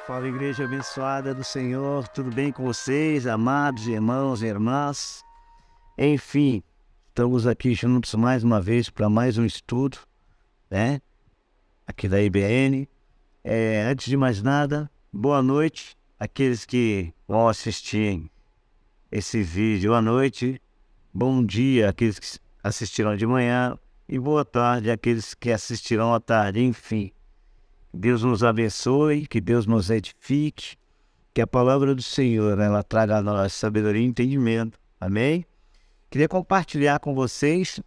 Fala, igreja abençoada do Senhor, tudo bem com vocês, amados irmãos e irmãs? Enfim, estamos aqui juntos mais uma vez para mais um estudo, né? Aqui da IBN. Antes de mais nada, boa noite àqueles que vão assistir esse vídeo à noite, bom dia àqueles que assistiram de manhã e boa tarde àqueles que assistirão à tarde, enfim. Deus nos abençoe, que Deus nos edifique, que a palavra do Senhor, ela traga a nós sabedoria e entendimento. Amém? Queria compartilhar com vocês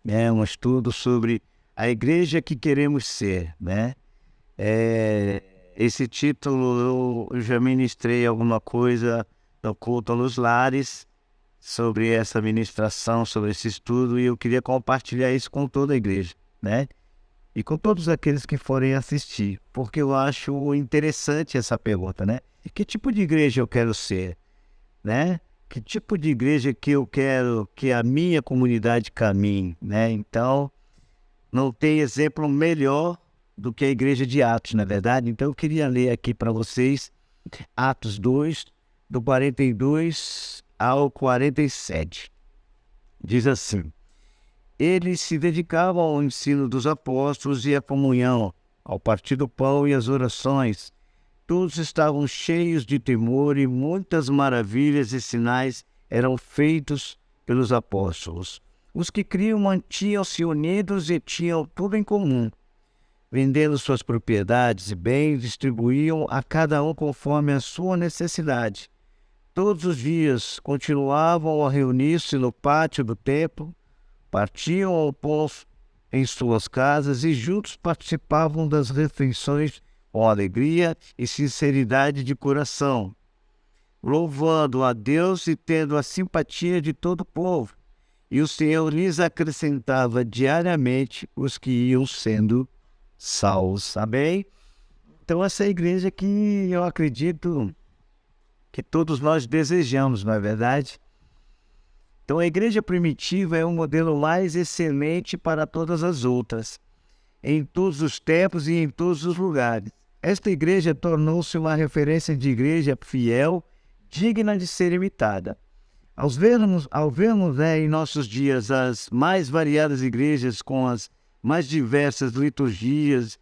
um estudo sobre a igreja que queremos ser, né? Esse título eu já ministrei alguma coisa no culto nos lares sobre essa ministração, sobre esse estudo, e eu queria compartilhar isso com toda a igreja, né? E com todos aqueles que forem assistir, porque eu acho interessante essa pergunta, né? E que tipo de igreja eu quero ser, né? Que tipo de igreja que eu quero que a minha comunidade caminhe, né? Então, não tem exemplo melhor do que a igreja de Atos, na verdade. Então, eu queria ler aqui para vocês Atos 2, do 42 ao 47. Diz assim: eles se dedicavam ao ensino dos apóstolos e à comunhão, ao partir do pão e às orações. Todos estavam cheios de temor e muitas maravilhas e sinais eram feitos pelos apóstolos. Os que criam mantinham-se unidos e tinham tudo em comum. Vendendo suas propriedades e bens, distribuíam a cada um conforme a sua necessidade. Todos os dias continuavam a reunir-se no pátio do templo, partiam ao pão em suas casas e juntos participavam das refeições com alegria e sinceridade de coração, louvando a Deus e tendo a simpatia de todo o povo. E o Senhor lhes acrescentava diariamente os que iam sendo salvos. Amém? Então essa é a igreja que eu acredito que todos nós desejamos, não é verdade? Então a igreja primitiva é um modelo mais excelente para todas as outras, em todos os tempos e em todos os lugares. Esta igreja tornou-se uma referência de igreja fiel, digna de ser imitada. Ao vermos em nossos dias as mais variadas igrejas com as mais diversas liturgias,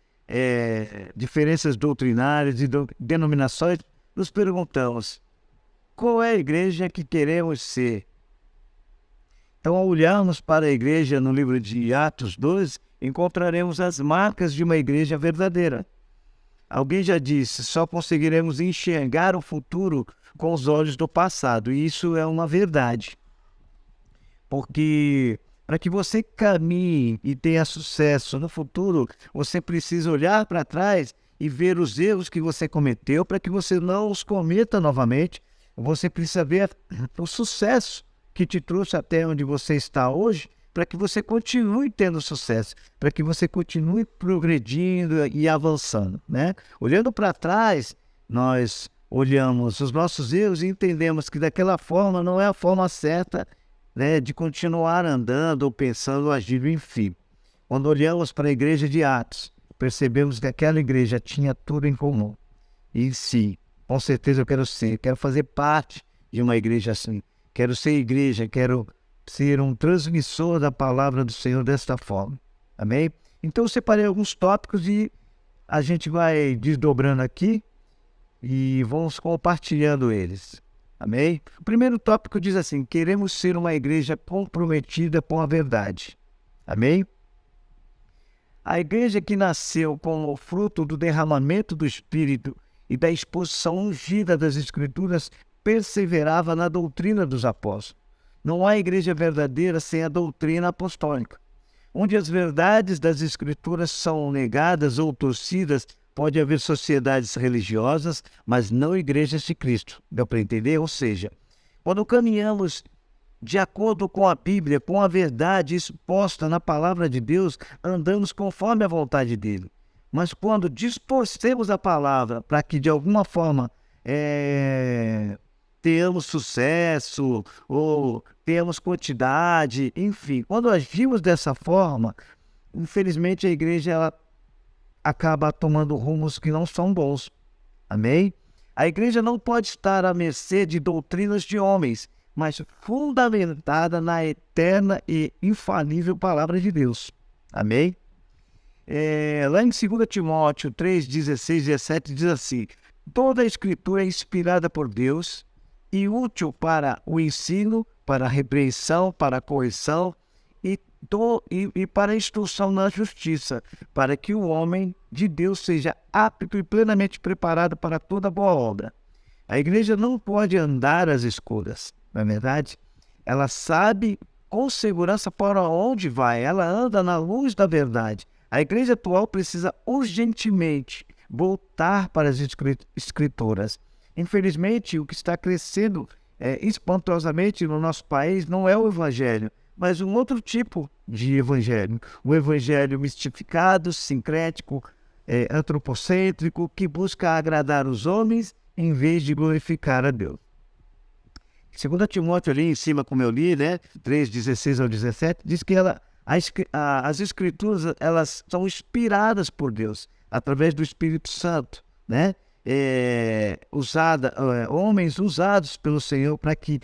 diferenças doutrinárias e denominações, nos perguntamos: qual é a igreja que queremos ser? Então, ao olharmos para a igreja no livro de Atos 12, encontraremos as marcas de uma igreja verdadeira. Alguém já disse: só conseguiremos enxergar o futuro com os olhos do passado, e isso é uma verdade. Porque para que você caminhe e tenha sucesso no futuro, você precisa olhar para trás e ver os erros que você cometeu, para que você não os cometa novamente. Você precisa ver o sucesso que te trouxe até onde você está hoje, para que você continue tendo sucesso, para que você continue progredindo e avançando, né? Olhando para trás, nós olhamos os nossos erros e entendemos que daquela forma não é a forma certa, né, de continuar andando ou pensando ou agindo, enfim. Quando olhamos para a igreja de Atos, percebemos que aquela igreja tinha tudo em comum. E sim, com certeza eu quero fazer parte de uma igreja assim. Quero ser igreja, quero ser um transmissor da palavra do Senhor desta forma. Amém? Então eu separei alguns tópicos e a gente vai desdobrando aqui e vamos compartilhando eles. Amém? O primeiro tópico diz assim: queremos ser uma igreja comprometida com a verdade. Amém? A igreja que nasceu como fruto do derramamento do Espírito e da exposição ungida das Escrituras perseverava na doutrina dos apóstolos. Não há igreja verdadeira sem a doutrina apostólica. Onde as verdades das Escrituras são negadas ou torcidas, pode haver sociedades religiosas, mas não igrejas de Cristo. Deu para entender? Ou seja, quando caminhamos de acordo com a Bíblia, com a verdade exposta na palavra de Deus, andamos conforme a vontade dele. Mas quando distorcemos a palavra para que de alguma forma tenhamos sucesso ou tenhamos quantidade, enfim, quando agimos dessa forma, infelizmente a igreja ela acaba tomando rumos que não são bons. Amém? A igreja não pode estar à mercê de doutrinas de homens, mas fundamentada na eterna e infalível palavra de Deus. Amém? Lá em 2 Timóteo 3, 16 e 17 diz assim: toda a escritura é inspirada por Deus e útil para o ensino, para a repreensão, para a correção e para a instrução na justiça, para que o homem de Deus seja apto e plenamente preparado para toda boa obra. A igreja não pode andar às escuras, não é verdade? Ela sabe com segurança para onde vai, ela anda na luz da verdade. A igreja atual precisa urgentemente voltar para as escrituras. Infelizmente, o que está crescendo espantosamente no nosso país não é o evangelho, mas um outro tipo de evangelho. O evangelho mistificado, sincrético, antropocêntrico, que busca agradar os homens em vez de glorificar a Deus. 2 Timóteo ali em cima, como eu li, 3, 16 ao 17, diz que as escrituras elas são inspiradas por Deus, através do Espírito Santo, homens usados pelo Senhor para que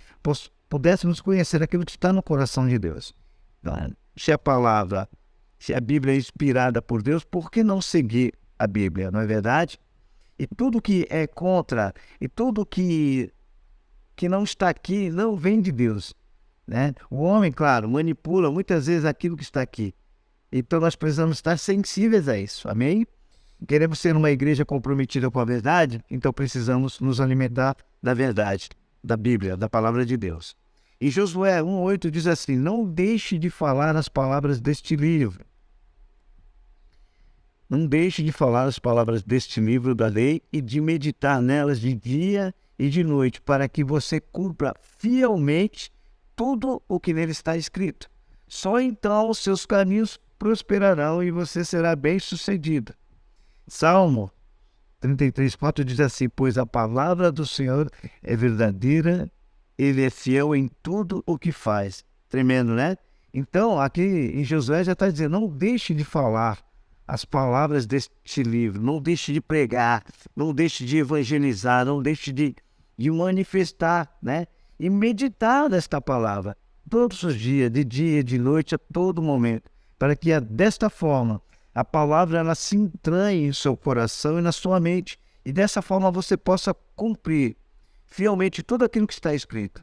pudéssemos conhecer aquilo que está no coração de Deus. Se a Bíblia é inspirada por Deus, por que não seguir a Bíblia, não é verdade? E tudo que é contra, e tudo que não está aqui, não vem de Deus. O homem, claro, manipula muitas vezes aquilo que está aqui. Então nós precisamos estar sensíveis a isso, amém? Queremos ser uma igreja comprometida com a verdade, então precisamos nos alimentar da verdade, da Bíblia, da palavra de Deus. E Josué 1,8 diz assim: não deixe de falar as palavras deste livro. Não deixe de falar as palavras deste livro da lei e de meditar nelas de dia e de noite, para que você cumpra fielmente tudo o que nele está escrito. Só então os seus caminhos prosperarão e você será bem-sucedido. Salmo 33,4 diz assim: pois a palavra do Senhor é verdadeira, ele é fiel em tudo o que faz. Tremendo, né? Então, aqui em Josué já está dizendo: não deixe de falar as palavras deste livro, não deixe de pregar, não deixe de evangelizar, não deixe de manifestar, e meditar nesta palavra todos os dias, de dia, de noite, a todo momento, para que desta forma a palavra ela se entranhe em seu coração e na sua mente, e dessa forma você possa cumprir fielmente tudo aquilo que está escrito.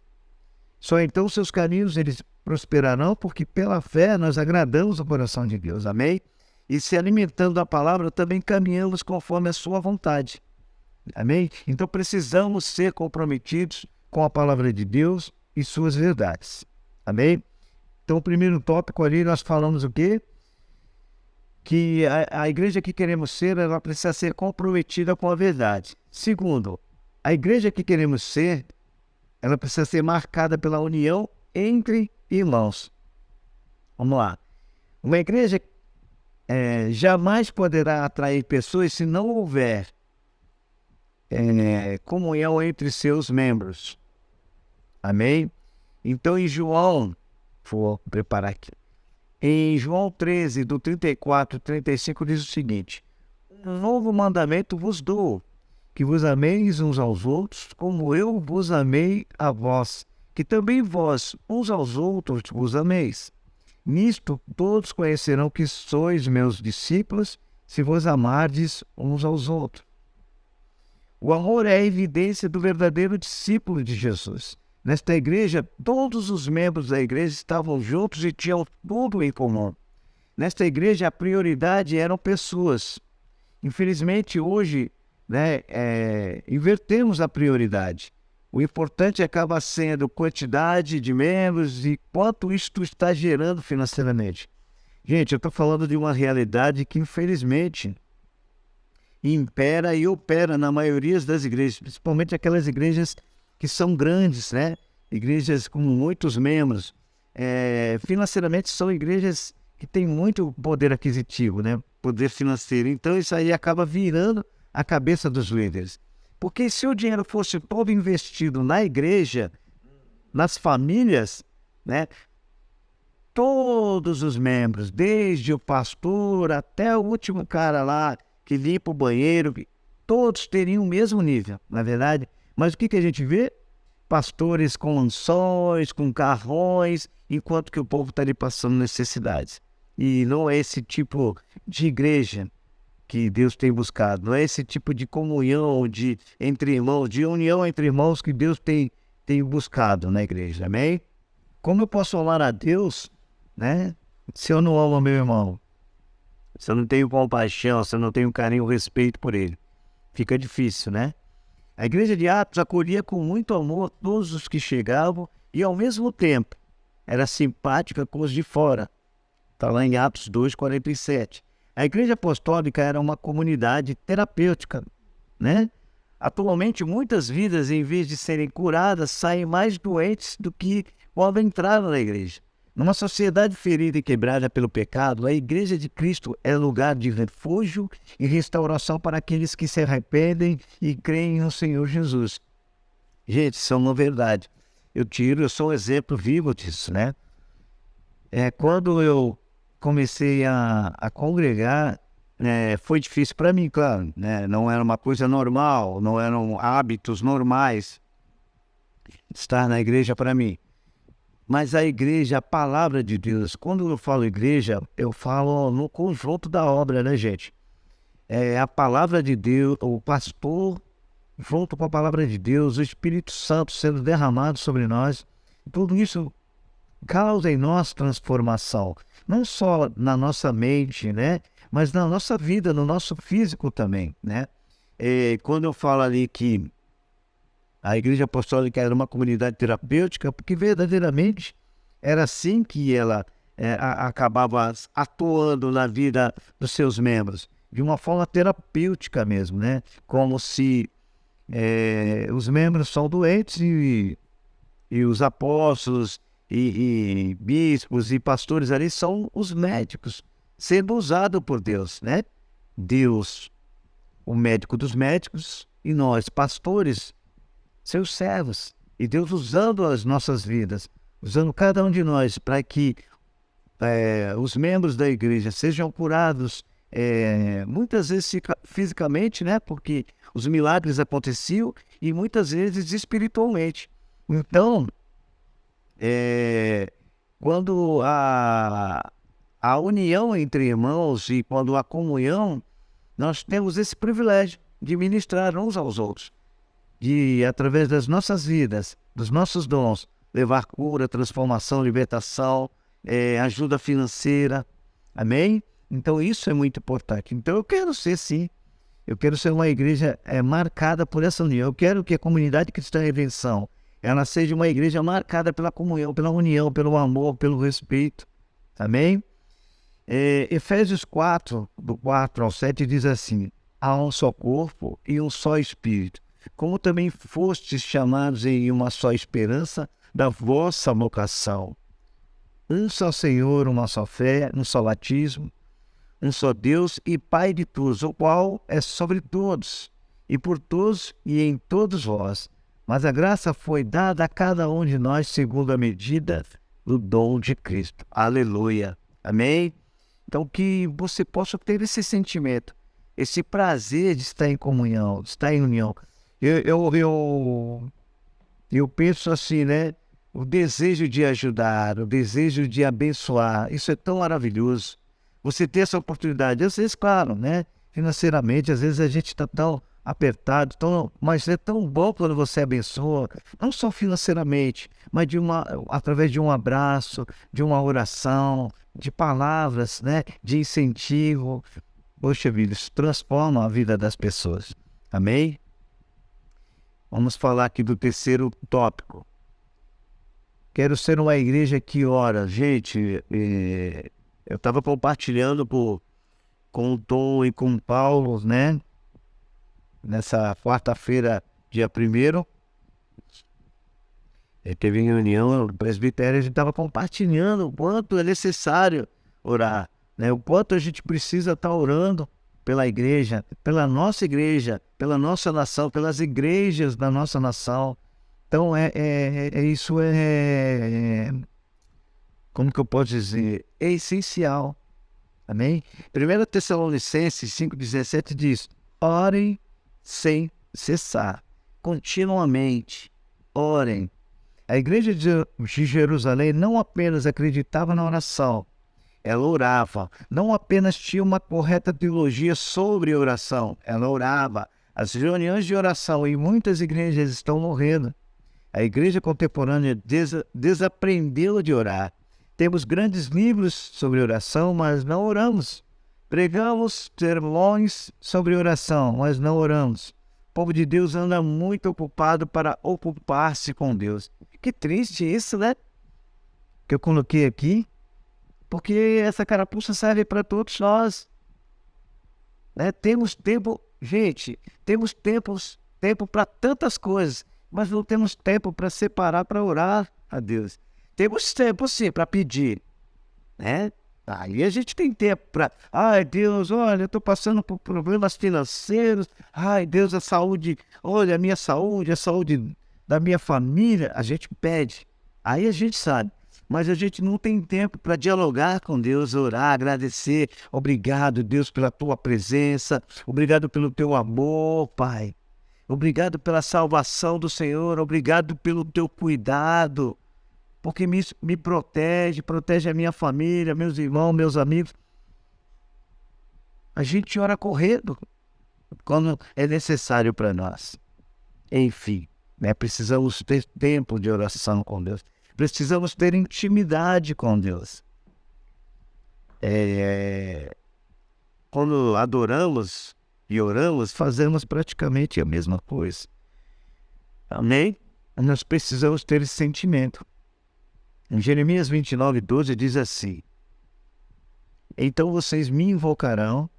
Só então seus caminhos eles prosperarão, porque pela fé nós agradamos o coração de Deus, amém? E se alimentando da palavra, também caminhamos conforme a sua vontade, amém? Então precisamos ser comprometidos com a palavra de Deus e suas verdades, amém? Então o primeiro tópico ali nós falamos o quê? Que a igreja que queremos ser, ela precisa ser comprometida com a verdade. Segundo, a igreja que queremos ser, ela precisa ser marcada pela união entre irmãos. Vamos lá. Uma igreja jamais poderá atrair pessoas se não houver comunhão entre seus membros. Amém? Então, em João, vou preparar aqui. Em João 13, do 34 e 35, diz o seguinte: um novo mandamento vos dou, que vos ameis uns aos outros, como eu vos amei a vós, que também vós, uns aos outros, vos ameis. Nisto todos conhecerão que sois meus discípulos, se vos amardes uns aos outros. O amor é a evidência do verdadeiro discípulo de Jesus. Nesta igreja, todos os membros da igreja estavam juntos e tinham tudo em comum. Nesta igreja, a prioridade eram pessoas. Infelizmente, hoje, invertemos a prioridade. O importante acaba sendo quantidade de membros e quanto isto está gerando financeiramente. Gente, eu estou falando de uma realidade que, infelizmente, impera e opera na maioria das igrejas, principalmente aquelas igrejas que são grandes, igrejas com muitos membros. Financeiramente são igrejas que têm muito poder aquisitivo, poder financeiro. Então isso aí acaba virando a cabeça dos líderes. Porque se o dinheiro fosse todo investido na igreja, nas famílias, todos os membros, desde o pastor até o último cara lá que limpa o banheiro, todos teriam o mesmo nível, na verdade. Mas o que a gente vê? Pastores com mansões, com carrões, enquanto que o povo está ali passando necessidades. E não é esse tipo de igreja que Deus tem buscado, não é esse tipo de comunhão entre irmãos, de união entre irmãos que Deus tem buscado na igreja, amém? Como eu posso amar a Deus, né, se eu não amo meu irmão? Se eu não tenho compaixão, se eu não tenho carinho, respeito por ele? Fica difícil, né? A igreja de Atos acolhia com muito amor todos os que chegavam e, ao mesmo tempo, era simpática com os de fora. Está lá em Atos 2:47. A igreja apostólica era uma comunidade terapêutica, né? Atualmente, muitas vidas, em vez de serem curadas, saem mais doentes do que quando entraram na igreja. Numa sociedade ferida e quebrada pelo pecado, a igreja de Cristo é lugar de refúgio e restauração para aqueles que se arrependem e creem no Senhor Jesus. Gente, isso é uma verdade. Eu sou um exemplo vivo disso, né? Quando eu comecei a congregar, foi difícil para mim, claro, né? Não era uma coisa normal, não eram hábitos normais estar na igreja para mim. Mas a igreja, a palavra de Deus, quando eu falo igreja, eu falo no conjunto da obra, né, gente? É a palavra de Deus, o pastor, junto com a palavra de Deus, o Espírito Santo sendo derramado sobre nós, tudo isso causa em nós transformação, não só na nossa mente, né? Mas na nossa vida, no nosso físico também, né? Quando eu falo ali que a igreja apostólica era uma comunidade terapêutica, porque verdadeiramente era assim que ela acabava atuando na vida dos seus membros, de uma forma terapêutica mesmo, né? Como se os membros são doentes e os apóstolos e bispos e pastores ali são os médicos, sendo usados por Deus, né? Deus, o médico dos médicos, e nós, pastores, seus servos, e Deus usando as nossas vidas, usando cada um de nós para que os membros da igreja sejam curados, muitas vezes fisicamente, né? Porque os milagres aconteciam, e muitas vezes espiritualmente. Então, quando a união entre irmãos e quando a comunhão, nós temos esse privilégio de ministrar uns aos outros, de, através das nossas vidas, dos nossos dons, levar cura, transformação, libertação, ajuda financeira. Amém? Então isso é muito importante. Então eu quero ser, sim, eu quero ser uma igreja marcada por essa união. Eu quero que a comunidade cristã Redenção, ela seja uma igreja marcada pela comunhão, pela união, pelo amor, pelo respeito. Amém? Efésios 4, do 4 ao 7, diz assim: há um só corpo e um só espírito, como também fostes chamados em uma só esperança da vossa vocação. Um só Senhor, uma só fé, um só batismo, um só Deus e Pai de todos, o qual é sobre todos, e por todos e em todos vós. Mas a graça foi dada a cada um de nós segundo a medida do dom de Cristo. Aleluia. Amém? Então que você possa ter esse sentimento, esse prazer de estar em comunhão, de estar em união. Eu penso assim, né? O desejo de ajudar, o desejo de abençoar, isso é tão maravilhoso. Você ter essa oportunidade, às vezes, claro, né? Financeiramente, às vezes a gente está tão apertado, mas é tão bom quando você abençoa, não só financeiramente, mas através de um abraço, de uma oração, de palavras, né? De incentivo. Poxa vida, isso transforma a vida das pessoas. Amém? Vamos falar aqui do terceiro tópico. Quero ser uma igreja que ora. Gente, eu estava compartilhando com o Tom e com o Paulo, né? Nessa quarta-feira, dia 1º, teve reunião do presbitério, a gente estava compartilhando o quanto é necessário orar, né? O quanto a gente precisa estar orando pela igreja, pela nossa nação, pelas igrejas da nossa nação. Então, isso como que eu posso dizer? É essencial. Amém? 1 Tessalonicenses 5,17 diz: orem sem cessar, continuamente. Orem. A igreja de Jerusalém não apenas acreditava na oração, ela orava. Não apenas tinha uma correta teologia sobre oração, ela orava. As reuniões de oração em muitas igrejas estão morrendo. A igreja contemporânea desaprendeu de orar. Temos grandes livros sobre oração, mas não oramos. Pregamos sermões sobre oração, mas não oramos. O povo de Deus anda muito ocupado para ocupar-se com Deus. Que triste isso, né? Que eu coloquei aqui. Porque essa carapuça serve para todos nós. Né? Temos tempo, gente, temos tempo para tantas coisas, mas não temos tempo para separar para orar a Deus. Temos tempo, sim, para pedir, né? Aí a gente tem tempo para... Ai, Deus, olha, eu estou passando por problemas financeiros. Ai, Deus, a saúde... Olha, a minha saúde, a saúde da minha família. A gente pede. Aí a gente sabe. Mas a gente não tem tempo para dialogar com Deus, orar, agradecer. Obrigado, Deus, pela tua presença. Obrigado pelo teu amor, Pai. Obrigado pela salvação do Senhor. Obrigado pelo teu cuidado. Porque me protege a minha família, meus irmãos, meus amigos. A gente ora correndo quando é necessário para nós. Enfim, né? Precisamos ter tempo de oração com Deus. Precisamos ter intimidade com Deus. Quando adoramos e oramos, fazemos praticamente a mesma coisa. Amém? Nós precisamos ter esse sentimento. Em Jeremias 29:12 diz assim: então vocês me invocarão,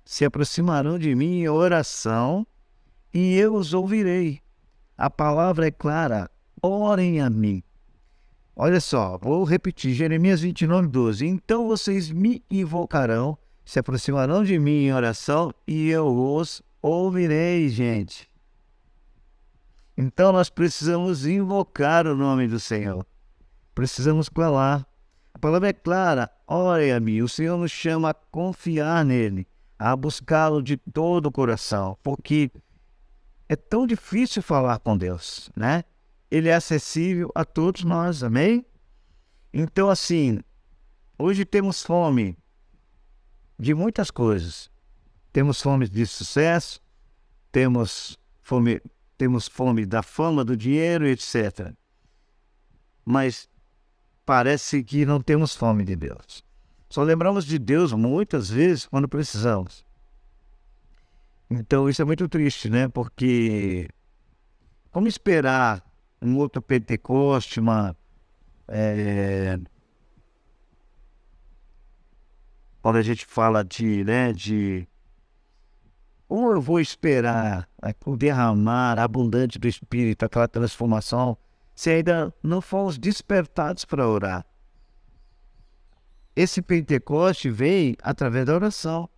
se aproximarão de mim em oração, e eu os ouvirei. A palavra é clara, orem a mim. Olha só, vou repetir, Jeremias 29:12. Então vocês me invocarão, se aproximarão de mim em oração, e eu os ouvirei, gente. Então nós precisamos invocar o nome do Senhor. Precisamos clamar. A palavra é clara, orem a mim. O Senhor nos chama a confiar nele, a buscá-lo de todo o coração, porque é tão difícil falar com Deus, né? Ele é acessível a todos nós, amém? Então, assim, hoje temos fome de muitas coisas. Temos fome de sucesso, temos fome da fama, do dinheiro, etc. Mas parece que não temos fome de Deus. Só lembramos de Deus muitas vezes quando precisamos. Então isso é muito triste, né? Porque como esperar um outro Pentecoste, quando a gente fala como eu vou esperar o derramar abundante do Espírito, aquela transformação, se ainda não fomos despertados para orar? Esse Pentecoste vem através da oração.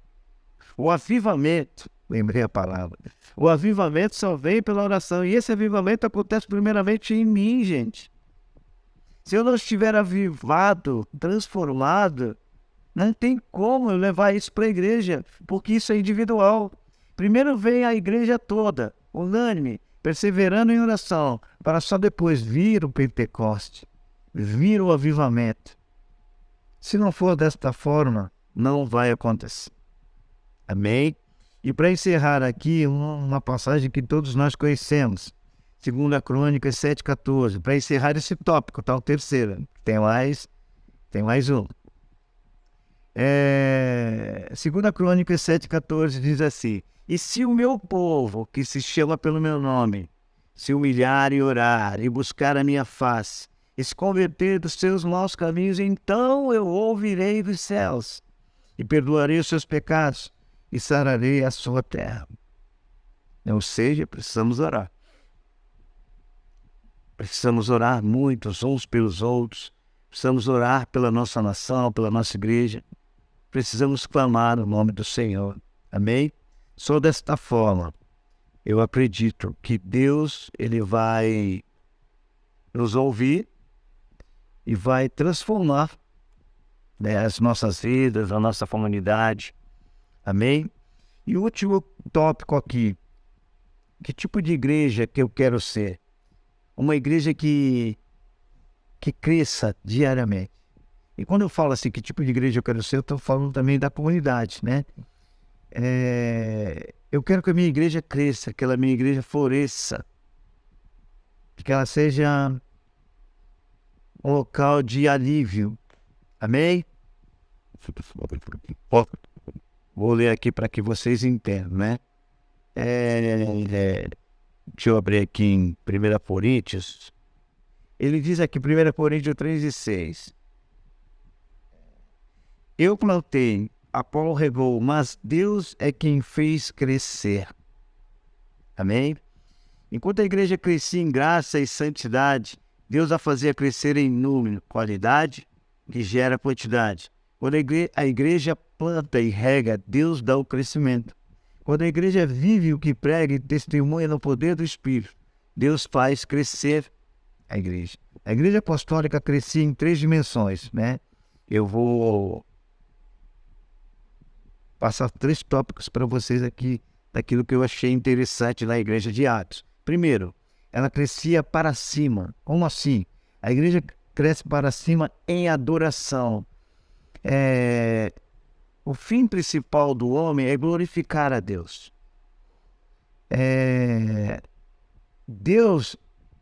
O avivamento, lembrei a palavra, o avivamento só vem pela oração, e esse avivamento acontece primeiramente em mim, gente. Se eu não estiver avivado, transformado, não tem como eu levar isso para a igreja, porque isso é individual. Primeiro vem a igreja toda, unânime, perseverando em oração, para só depois vir o Pentecoste, vir o avivamento. Se não for desta forma, não vai acontecer. Amém? E para encerrar aqui, uma passagem que todos nós conhecemos, 2 Crônicas 7:14, para encerrar esse tópico, tá? O terceiro, tem mais um. 2 Crônicas 7:14 diz assim: e se o meu povo, que se chama pelo meu nome, se humilhar e orar, e buscar a minha face, e se converter dos seus maus caminhos, então eu ouvirei dos céus, e perdoarei os seus pecados, e sararei a sua terra. Ou seja, precisamos orar. Precisamos orar muito uns pelos outros. Precisamos orar pela nossa nação, pela nossa igreja. Precisamos clamar o nome do Senhor. Amém? Só desta forma, eu acredito que Deus, Ele vai nos ouvir e vai transformar, né, as nossas vidas, a nossa comunidade. Amém? E o último tópico aqui, Que tipo de igreja que eu quero ser? Uma igreja que cresça diariamente. E quando eu falo assim, que tipo de igreja eu quero ser, eu estou falando também da comunidade, né? Eu quero que a minha igreja cresça, que a minha igreja floresça, que ela seja um local de alívio. Amém? Vou ler aqui para que vocês entendam, né? Deixa eu abrir aqui em 1 Coríntios. Ele diz aqui, 1 Coríntios 3:6. Eu plantei, Apolo regou, mas Deus é quem fez crescer. Amém? Enquanto a igreja crescia em graça e santidade, Deus a fazia crescer em número, qualidade, que gera quantidade. Quando a igreja planta e rega, Deus dá o crescimento. Quando a igreja vive o que prega e testemunha no poder do Espírito, Deus faz crescer a igreja. A igreja apostólica crescia em 3 dimensões, né? Eu vou passar 3 tópicos para vocês aqui, daquilo que eu achei interessante na igreja de Atos. Primeiro, ela crescia para cima. Como assim? A igreja cresce para cima em adoração. O fim principal do homem é glorificar a Deus. Deus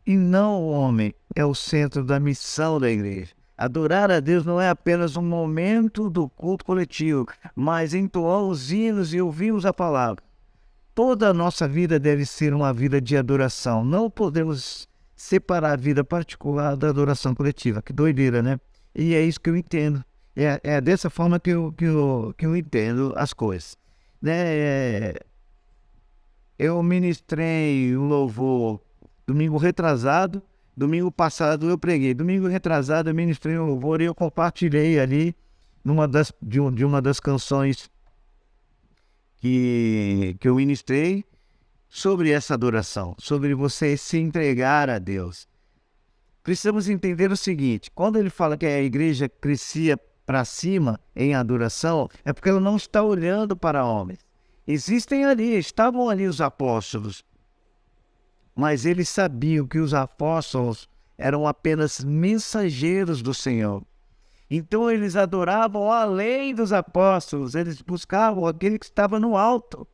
e não o homem é o centro da missão da igreja. Adorar a Deus não é apenas um momento do culto coletivo, mas entoamos hinos e ouvimos a palavra. Toda a nossa vida deve ser uma vida de adoração. Não podemos separar a vida particular da adoração coletiva. Que doideira, né? E é isso que eu entendo. É dessa forma que eu entendo as coisas. Né? Eu ministrei um louvor domingo retrasado. Domingo passado eu preguei. Domingo retrasado eu ministrei um louvor e eu compartilhei ali de uma das canções que eu ministrei sobre essa adoração, sobre você se entregar a Deus. Precisamos entender o seguinte: quando ele fala que a igreja crescia para cima em adoração, é porque ela não está olhando para homens. Estavam ali os apóstolos, mas eles sabiam que os apóstolos eram apenas mensageiros do Senhor. Então eles adoravam além dos apóstolos, eles buscavam aquele que estava no alto.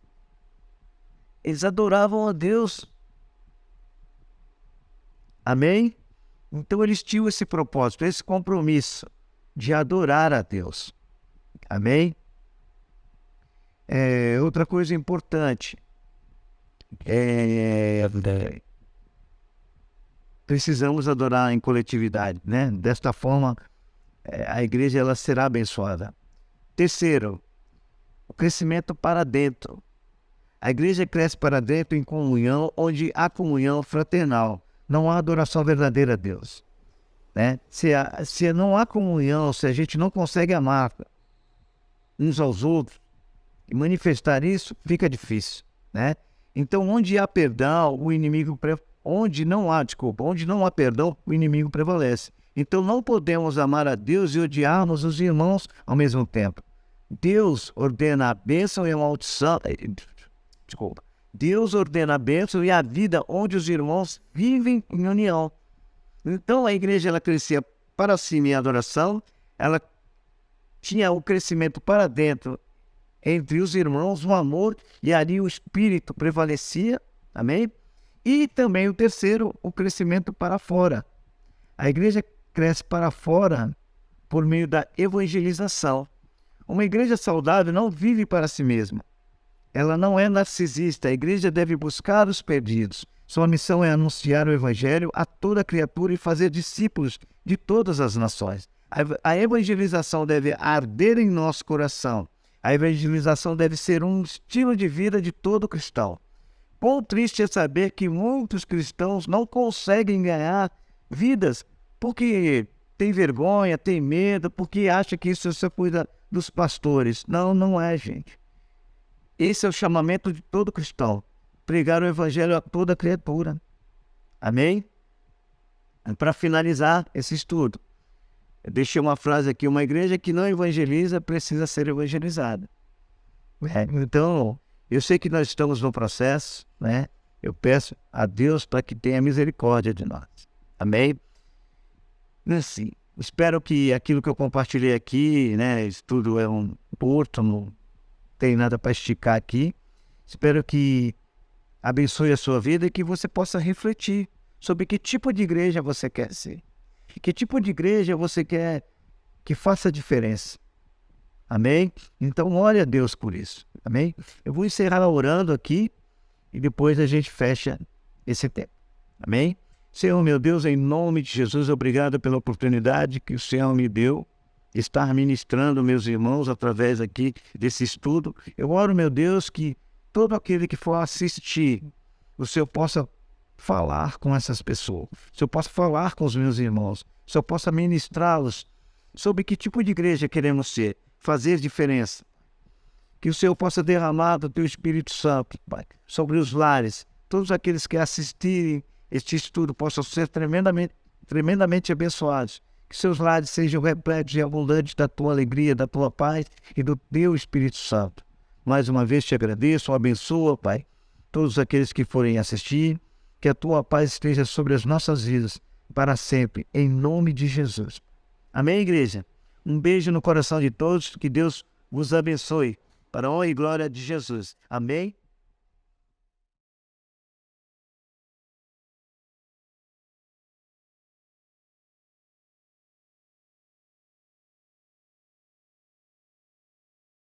Eles adoravam a Deus. Amém? Então eles tinham esse propósito, esse compromisso de adorar a Deus. Amém? Outra coisa importante, precisamos adorar em coletividade, né? Desta forma, a igreja ela será abençoada. Terceiro, o crescimento para dentro. A igreja cresce para dentro em comunhão, onde há comunhão fraternal. Não há adoração verdadeira a Deus. Né? Se não há comunhão, se a gente não consegue amar uns aos outros e manifestar isso, fica difícil. Né? Então, onde há perdão, onde não há perdão, o inimigo prevalece. Então não podemos amar a Deus e odiarmos os irmãos ao mesmo tempo. Deus ordena a bênção e a maldição. Deus ordena a bênção e a vida onde os irmãos vivem em união. Então a igreja ela crescia para cima em adoração, ela tinha o crescimento para dentro entre os irmãos, o amor, e ali o espírito prevalecia. Amém? E também o terceiro, o crescimento para fora. A igreja cresce para fora por meio da evangelização. Uma igreja saudável não vive para si mesma. Ela não é narcisista. A igreja deve buscar os perdidos. Sua missão é anunciar o evangelho a toda criatura e fazer discípulos de todas as nações. A evangelização deve arder em nosso coração. A evangelização deve ser um estilo de vida de todo cristão. Quão triste é saber que muitos cristãos não conseguem ganhar vidas porque tem vergonha, tem medo, porque acha que isso só cuida dos pastores. Não, não é, gente. Esse é o chamamento de todo cristão. Pregar o evangelho a toda criatura. Amém? Para finalizar esse estudo, eu deixei uma frase aqui: uma igreja que não evangeliza precisa ser evangelizada. Então, eu sei que nós estamos no processo, né? Eu peço a Deus para que tenha misericórdia de nós. Amém? Assim, espero que aquilo que eu compartilhei aqui, né, isso tudo é um curto, não tem nada para esticar aqui. Espero que abençoe a sua vida e que você possa refletir sobre que tipo de igreja você quer ser. Que tipo de igreja você quer que faça diferença. Amém? Então, ore a Deus por isso. Amém? Eu vou encerrar orando aqui e depois a gente fecha esse tempo. Amém? Senhor, meu Deus, em nome de Jesus, obrigado pela oportunidade que o Senhor me deu de estar ministrando meus irmãos através aqui desse estudo. Eu oro, meu Deus, que todo aquele que for assistir, o Senhor possa falar com essas pessoas, o Senhor possa falar com os meus irmãos, o Senhor possa ministrá-los sobre que tipo de igreja queremos ser, fazer diferença. Que o Senhor possa derramar do Teu Espírito Santo, Pai, sobre os lares. Todos aqueles que assistirem este estudo possam ser tremendamente abençoados. Que seus lares sejam repletos e abundantes da Tua alegria, da Tua paz e do Teu Espírito Santo. Mais uma vez te agradeço, abençoa, Pai, todos aqueles que forem assistir. Que a Tua paz esteja sobre as nossas vidas para sempre, em nome de Jesus. Amém, igreja? Um beijo no coração de todos, que Deus vos abençoe, para a honra e glória de Jesus. Amém?